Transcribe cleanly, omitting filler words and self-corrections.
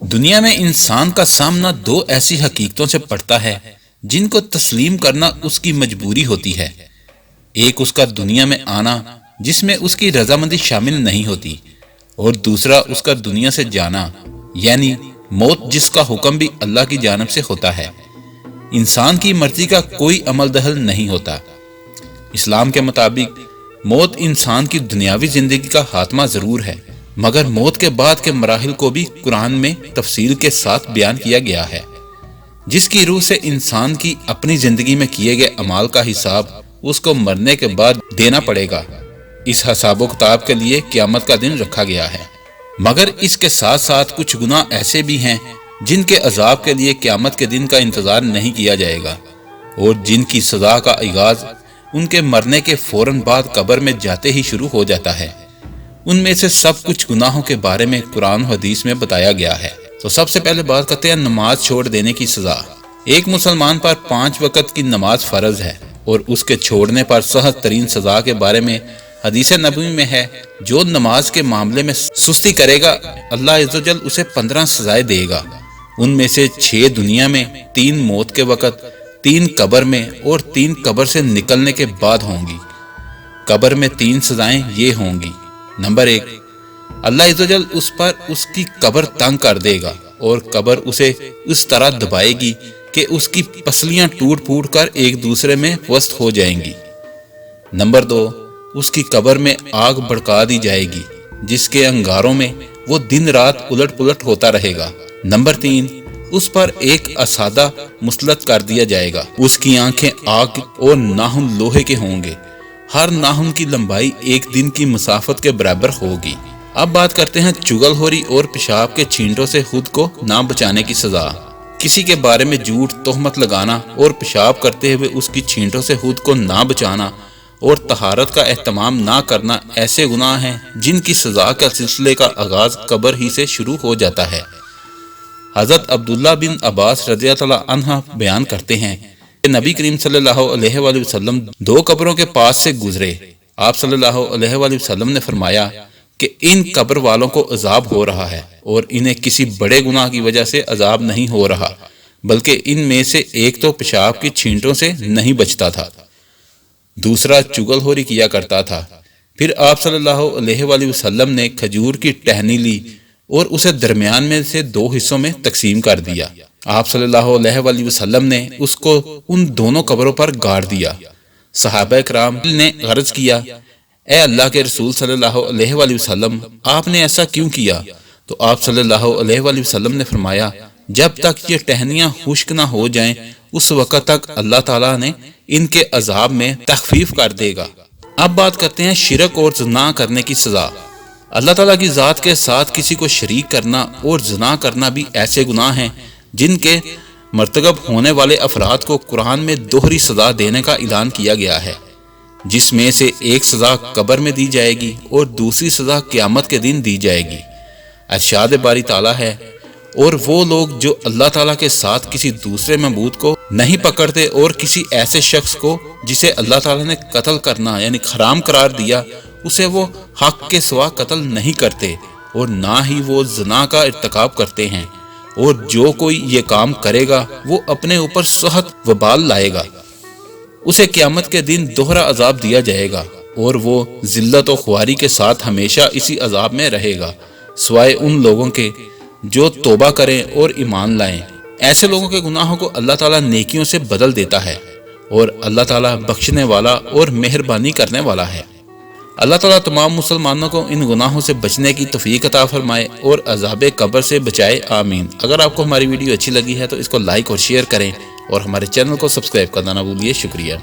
دنیا میں انسان کا سامنا دو ایسی حقیقتوں سے پڑتا ہے جن کو تسلیم کرنا اس کی مجبوری ہوتی ہے۔ ایک اس کا دنیا میں آنا جس میں اس کی رضامندی شامل نہیں ہوتی، اور دوسرا اس کا دنیا سے جانا یعنی موت، جس کا حکم بھی اللہ کی جانب سے ہوتا ہے۔ انسان کی مرضی کا کوئی عمل دخل نہیں ہوتا۔ اسلام کے مطابق موت انسان کی دنیاوی زندگی کا خاتمہ ضرور ہے، مگر موت کے بعد کے مراحل کو بھی قرآن میں تفصیل کے ساتھ بیان کیا گیا ہے، جس کی روح سے انسان کی اپنی زندگی میں کیے گئے اعمال کا حساب اس کو مرنے کے بعد دینا پڑے گا۔ اس حساب و کتاب کے لیے قیامت کا دن رکھا گیا ہے، مگر اس کے ساتھ ساتھ کچھ گناہ ایسے بھی ہیں جن کے عذاب کے لیے قیامت کے دن کا انتظار نہیں کیا جائے گا، اور جن کی سزا کا آغاز ان کے مرنے کے فوراً بعد قبر میں جاتے ہی شروع ہو جاتا ہے۔ ان میں سے سب کچھ گناہوں کے بارے میں قرآن و حدیث میں بتایا گیا ہے۔ تو سب سے پہلے بات کرتے ہیں نماز چھوڑ دینے کی سزا۔ ایک مسلمان پر 5 وقت کی نماز فرض ہے، اور اس کے چھوڑنے پر سخت ترین سزا کے بارے میں حدیث نبوی میں ہے، جو نماز کے معاملے میں سستی کرے گا اللہ عز و جل اسے 15 سزائیں دے گا۔ ان میں سے 6 دنیا میں، 3 موت کے وقت، 3 قبر میں، اور 3 قبر سے نکلنے کے بعد ہوں گی۔ قبر میں 3 سزائیں یہ ہوں گی: نمبر 1، اللہ عز و جل اس پر اس کی قبر تنگ کر دے گا، اور قبر اسے اس طرح دبائے گی کہ اس کی پسلیاں ٹوٹ پھوٹ کر ایک دوسرے میں وصل ہو جائیں گی۔ نمبر 2، اس کی قبر میں آگ بھڑکا دی جائے گی، جس کے انگاروں میں وہ دن رات الٹ پلٹ ہوتا رہے گا۔ نمبر 3، اس پر ایک اسادہ مسلط کر دیا جائے گا، اس کی آنکھیں آگ اور ناخن لوہے کے ہوں گے، ہر ناخن کی لمبائی 1 دن کی مسافت کے برابر ہوگی۔ اب بات کرتے ہیں چغل خوری اور پیشاب کے چھینٹوں سے خود کو نہ بچانے کی سزا۔ کسی کے بارے میں جھوٹ تہمت لگانا اور پیشاب کرتے ہوئے اس کی چھینٹوں سے خود کو نہ بچانا اور طہارت کا اہتمام نہ کرنا ایسے گناہ ہیں جن کی سزا کا سلسلے کا آغاز قبر ہی سے شروع ہو جاتا ہے۔ حضرت عبداللہ بن عباس رضی اللہ عنہ بیان کرتے ہیں کہ نبی کریم صلی اللہ علیہ وآلہ وسلم 2 قبروں کے پاس سے گزرے۔ آپ صلی اللہ علیہ وآلہ وسلم نے فرمایا کہ ان قبر والوں کو عذاب ہو رہا ہے، اور انہیں کسی بڑے گناہ کی وجہ سے عذاب نہیں ہو رہا، بلکہ ان میں سے ایک تو پیشاب کی چھینٹوں سے نہیں بچتا تھا، دوسرا چغل خوری کیا کرتا تھا۔ پھر آپ صلی اللہ علیہ وآلہ وسلم نے کھجور کی ٹہنی لی اور اسے درمیان میں سے 2 حصوں میں تقسیم کر دیا۔ آپ صلی اللہ علیہ وآلہ وسلم نے اس کو ان دونوں قبروں پر گاڑ دیا۔ صحابہ کرام نے عرض کیا، اے اللہ کے رسول صلی اللہ علیہ وآلہ وسلم، آپ نے ایسا کیوں کیا؟ تو آپ صلی اللہ علیہ وآلہ وسلم نے فرمایا، جب تک یہ ٹہنیاں خشک نہ ہو جائیں اس وقت تک اللہ تعالیٰ نے ان کے عذاب میں تخفیف کر دے گا۔ اب بات کرتے ہیں شرک اور زنا کرنے کی سزا۔ اللہ تعالیٰ کی ذات کے ساتھ کسی کو شریک کرنا اور زنا کرنا بھی ایسے گناہ ہیں جن کے مرتکب ہونے والے افراد کو قرآن میں دوہری سزا دینے کا اعلان کیا گیا ہے، جس میں سے ایک سزا قبر میں دی جائے گی اور دوسری سزا قیامت کے دن دی جائے گی۔ ارشاد باری تعالیٰ ہے، اور وہ لوگ جو اللہ تعالیٰ کے ساتھ کسی دوسرے معبود کو نہیں پکڑتے اور کسی ایسے شخص کو جسے اللہ تعالیٰ نے قتل کرنا یعنی حرام قرار دیا، اسے وہ حق کے سوا قتل نہیں کرتے، اور نہ ہی وہ زنا کا ارتکاب کرتے ہیں، اور جو کوئی یہ کام کرے گا وہ اپنے اوپر سخت وبال لائے گا، اسے قیامت کے دن دوہرا عذاب دیا جائے گا، اور وہ ذلت و خواری کے ساتھ ہمیشہ اسی عذاب میں رہے گا، سوائے ان لوگوں کے جو توبہ کریں اور ایمان لائیں۔ ایسے لوگوں کے گناہوں کو اللہ تعالیٰ نیکیوں سے بدل دیتا ہے، اور اللہ تعالیٰ بخشنے والا اور مہربانی کرنے والا ہے۔ اللہ تعالیٰ تمام مسلمانوں کو ان گناہوں سے بچنے کی توفیق عطا فرمائے اور عذاب قبر سے بچائے، آمین۔ اگر آپ کو ہماری ویڈیو اچھی لگی ہے تو اس کو لائک اور شیئر کریں، اور ہمارے چینل کو سبسکرائب کرنا نہ بھولیے۔ شکریہ۔